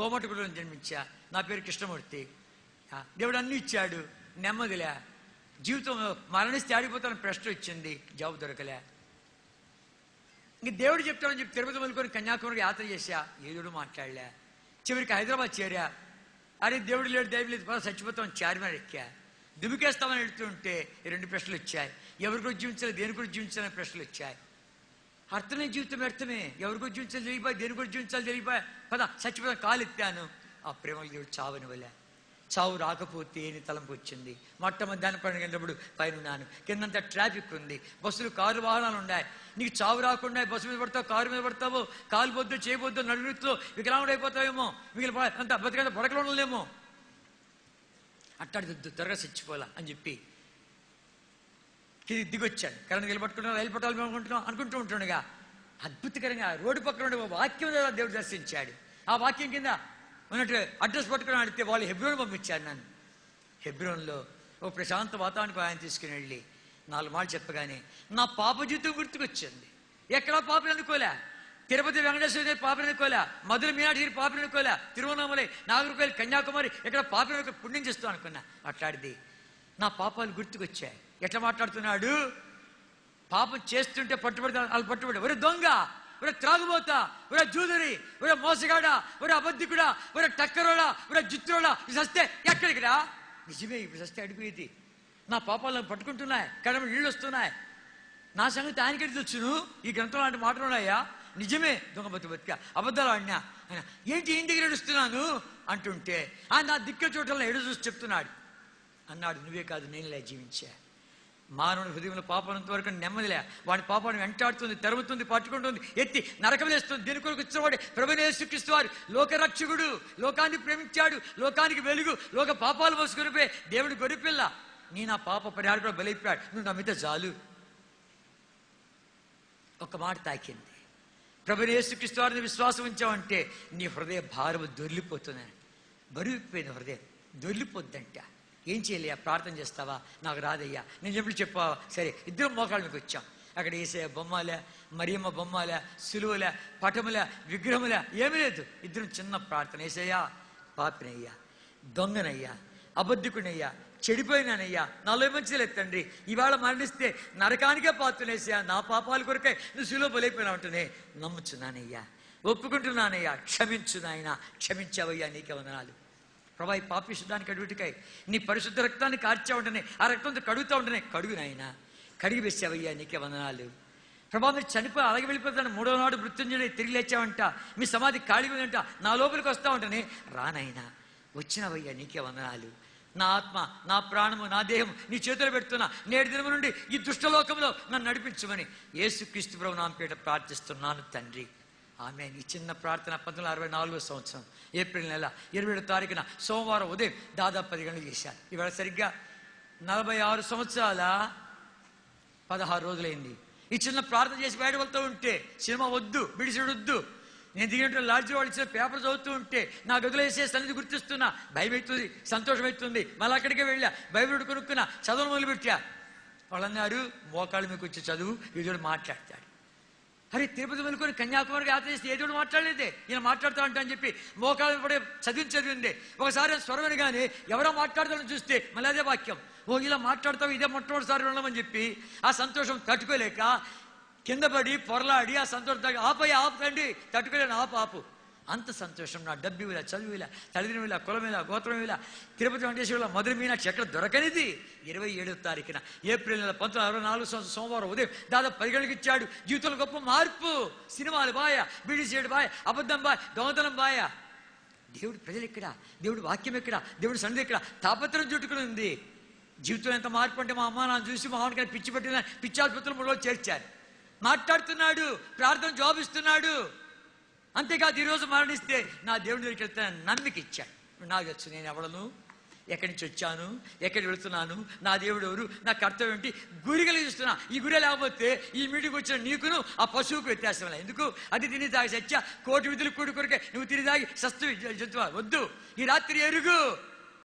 కోమటగుడిలో జన్మించా, నా పేరు కృష్ణమూర్తి. దేవుడు అన్ని ఇచ్చాడు, నెమ్మదిలే. జీవితంలో మరణిస్తే ఆడిపోతాను ప్రశ్న వచ్చింది, జవాబు దొరకలే. ఇంక దేవుడు చెప్తాడని చెప్పి తిరుపతి మొదలుకొని కన్యాకుమారికి యాత్ర చేశా, ఏదో మాట్లాడలే. చివరికి హైదరాబాద్ చేరా, అరే దేవుడు లేడు దైవం లేదు పద చచ్చిపోతామని చార్మినార్ ఎక్కా. దుమికేస్తామని వెళ్తుంటే 2 ప్రశ్నలు వచ్చాయి. ఎవరి గురించి జీవించాలి, దేని గురించి జీవించాలని ప్రశ్నలు వచ్చాయి. అర్థమే జీవితం వ్యర్థమే, ఎవరి గురించి జీవించాలి తెలియపోయి, దేని గురించి జీవించాలి తెలియపోయి, పద చచ్చిపోతాం కాలు ఎత్తాను. ఆ ప్రేమలు దేవుడు చావని వలే. చావు రాకపోతే అని తలంపు వచ్చింది. మధ్యాహ్నం 12 గంటలప్పుడు పైన ఉన్నాను, కిందంతా ట్రాఫిక్ ఉంది, బస్సులు కారు వాహనాలు ఉన్నాయి. నీకు చావు రాకుండా బస్సు మీద పడతావు, కారు మీద పడతావు, కాలు పొద్దు చేయబోద్దు, నడుగుతో వికలాంగుడు అయిపోతావేమో, మిగిలిన అంత బతికంత పడకలో ఉండలేమో. అట్టాడిద్దు త్వరగా చచ్చిపోలా అని చెప్పి దిగొచ్చాను. కరెంట్ నిలబట్టుకుంటున్నాం, రైలు పట్టాలు అనుకుంటూ ఉంటుండగా అద్భుతకరంగా రోడ్డు పక్కన ఉండే వాక్యం దేవుడు దర్శించాడు. ఆ వాక్యం కింద ఉన్నట్టు అడ్రస్ పట్టుకుని అడిగితే వాళ్ళు హెబ్రోన్ పంపించారు నన్ను. హెబ్రోన్లో ఓ ప్రశాంత వాతావరణానికి ఆయన తీసుకుని వెళ్ళి 4 మాటలు చెప్పగానే నా పాప జీవితం గుర్తుకొచ్చింది. ఎక్కడా పాపలు అనుకోలే, తిరుపతి వెంకటేశ్వర దేవి పాపలు అనుకోలే, మధుర మీనాక్షి పాపలు అనుకోలే, తిరువణామలై, నాగర్కోయిల్, కన్యాకుమారి ఎక్కడ పాపలు పుణ్యం చేస్తాం అనుకున్నా. అట్లాడిది నా పాపాలు గుర్తుకొచ్చాయి. ఎట్లా మాట్లాడుతున్నాడు, పాపం చేస్తుంటే పట్టుబడతా, వాళ్ళు పట్టుబడి ఒరే దొంగ, ఒరే త్రాగుబోతా, ఒరే జూదరి, ఒరే మోసగాడా, ఒరే అబద్ధికుడా, ఒరే టక్కరోడా, ఒరే జిత్రోడా, ఇది సస్తే ఎక్కడికి రా. నిజమే, ఇప్పుడు సస్తే అడిపోయేది. నా పాపాలను పట్టుకుంటున్నాయి, కడమ నీళ్ళు వస్తున్నాయి. నా సంగతి ఆయనకెళ్ళి తెచ్చును, ఈ గ్రంథంలో లాంటి మాటలు ఉన్నాయా? నిజమే, దొంగ బతిక అబద్ధాలు ఆడినా. ఆయన ఏంటి ఇంటి దగ్గర ఏడుస్తున్నాను అంటుంటే ఆయన నా దిక్కు చోటల్లో ఎడు చూసి చెప్తున్నాడు. అన్నాడు, నువ్వే కాదు నేనులే జీవించా. మానవుని హృదయంలో పాపనంత వరకు నెమ్మదిలే, వాడి పాపాన్ని వెంటాడుతుంది, తరుముతుంది, పట్టుకుంటుంది, ఎత్తి నరకలేస్తుంది. దీని కొరకు వచ్చినవాడు ప్రభువైన యేసుక్రీస్తు వారు లోకరక్షకుడు, లోకాన్ని ప్రేమించాడు, లోకానికి వెలుగు, లోక పాపాలు మోసుకునిపోయి దేవుడి గొర్రెపిల్ల. నీ నా పాప పరిహారం కూడా బలైపోయాడు, నువ్వు నమ్మితే చాలు. ఒక మాట తాకింది, ప్రభువైన యేసుక్రీస్తు వారిని విశ్వాసం ఉంచావంటే నీ హృదయ భారము దొర్లిపోతుందని. బరువుపోయింది హృదయం, దొర్లిపోద్దంట. ఏం చేయలేయా, ప్రార్థన చేస్తావా? నాకు రాదయ్యా. నేను ఎప్పుడు చెప్పావా? సరే, ఇద్దరం మోకాళ్ళ మీకు వచ్చాం. అక్కడ వేసే బొమ్మలే, మరియమ్మ బొమ్మలే, సులువులే, పటములే, విగ్రహములే ఏమీ లేదు. ఇద్దరం చిన్న ప్రార్థన, వేసయ్యా పాపినయ్యా, దొంగనయ్యా, అబద్ధికునయ్యా, చెడిపోయినానయ్యా, నాలో మంచిగా లేదు తండ్రి, ఇవాళ మరణిస్తే నరకానికే పాత్రనేసా, నా పాపాల కొరకే నువ్వు సులువు బలైపోయినా ఉంటేనే నమ్ముచున్నానయ్యా, ఒప్పుకుంటున్నానయ్యా, క్షమించు నాయనా, క్షమించావయ్యా, నీకే వందనాలు ప్రభా. ఈ పాపిశుద్ధానికి అడుగుటికాయ నీ పరిశుద్ధ రక్తాన్ని కార్చా ఉంటేనే, ఆ రక్తంతో కడుగుతూ ఉంటేనే, కడుగు నాయన, కడిగి వేసావయ్యా, నీకే వందనాలు ప్రభా. మీరు చనిపోయి అలాగే వెళ్ళిపోతాను, 3వ నాడు మృత్యుంజయుడై తిరిగి లేచావంట, మీ సమాధి ఖాళీగా ఉందంట, నా లోపలికి వస్తా ఉంటేనే రానైనా వచ్చినవయ్యా, నీకే వందనాలు. నా ఆత్మ, నా ప్రాణము, నా దేహం నీ చేతులు పెడుతున్నా, నేటి దినము నుండి ఈ దుష్టలోకంలో నన్ను నడిపించమని యేసుక్రీస్తు ప్రభు నామమున పేరిట ప్రార్థిస్తున్నాను తండ్రి, ఆమేన్. ఈ చిన్న ప్రార్థన 1964వ సంవత్సరం ఏప్రిల్ నెల 27వ తారీఖున సోమవారం ఉదయం దాదాపు 10 గంటలు చేశాను. ఇవాళ సరిగ్గా 46 సంవత్సరాల 16 రోజులైంది. ఈ చిన్న ప్రార్థన చేసి బయట వెళ్తూ ఉంటే సినిమా వద్దు, బిడిసిడు వద్దు, నేను దిగినట్టు లాడ్జీ వాళ్ళు ఇచ్చిన పేపర్ చదువుతూ ఉంటే నా గదిలో వేసే సన్నిధి గుర్తిస్తున్నా, భయం అవుతుంది, సంతోషం అవుతుంది. మళ్ళీ అక్కడికే వెళ్ళా, బైబిల్ కొనుక్కున్నా, చదువును మొదలుపెట్టా. వాళ్ళన్నారు మోకాళ్ళు మీకు వచ్చి చదువు, ఈజోడు మాట్లాడతాడు. అరే తిరుపతి వెళ్ళుకొని కన్యాకుమారికి యాత్ర చేస్తే ఏదోడు మాట్లాడలేదే, ఈయన మాట్లాడుతా ఉంటా అని చెప్పి మోకాళ్ళు పడే చదివింది. ఒకసారి స్వరం కానీ ఎవరో మాట్లాడతాడని చూస్తే మళ్ళీ అదే వాక్యం, ఓ ఇలా మాట్లాడతావు, ఇదే మొట్టమొదటిసారి ఉండమని చెప్పి ఆ సంతోషం తట్టుకోలేక కింద పడి పొరలాడి ఆ సంతోషం ఆపుతండి, తట్టుకోలేను, ఆపు. అంత సంతోషం. నా డబ్బు ఇలా, చదువు ఇలా, తల్లిదండ్రులు ఇలా, కులం ఇలా, గోత్రం ఇలా, తిరుపతి వెంకటేశ్వర, మధుర మీనాక్షి ఎక్కడ దొరకనిది. 27వ తారీఖున ఏప్రిల్ నెల 1964 సోమవారం ఉదయం దాదాపు 10 గంటలకు ఇచ్చాడు. జీవితంలో గొప్ప మార్పు. సినిమాలు బాయ, బీడీ చేయడు బాయ, అబద్ధం బాయ్, దొంగతనం బాయ. దేవుడు ప్రజలు ఎక్కడ, దేవుడు వాక్యం ఎక్కడ, దేవుడు సన్నిధి ఎక్కడ, తాపత్రం చుట్టుకుని ఉంది. జీవితంలో ఎంత మార్పు అంటే మా అమ్మ నాన్న చూసి మా అమ్మకి పిచ్చి పెట్టిన పిచ్చాసుపత్రులు 3 రోజులు చేర్చారు. మాట్లాడుతున్నాడు, ప్రార్థన జవాబిస్తున్నాడు. అంతేకాదు ఈరోజు మరణిస్తే నా దేవుడి దగ్గరికి వెళ్తాను నమ్మిక ఇచ్చాడు. నాకు తెలుసు నేను ఎవడను, ఎక్కడి నుంచి వచ్చాను, ఎక్కడికి వెళుతున్నాను, నా దేవుడు ఎవరు, నా కర్తవ్యం ఏంటి, గురి కలిగిస్తున్నా. ఈ గురి లేకపోతే ఈ మీటింగ్కి వచ్చిన నీకును ఆ పశువుకు వ్యత్యాసం. ఎందుకు అది తిని తాగి సత్య కోటి విధులు కూడి కొరికే నువ్వు తిని తాగి సస్తు జంతువు వద్దు. ఈ రాత్రి ఎరుగు,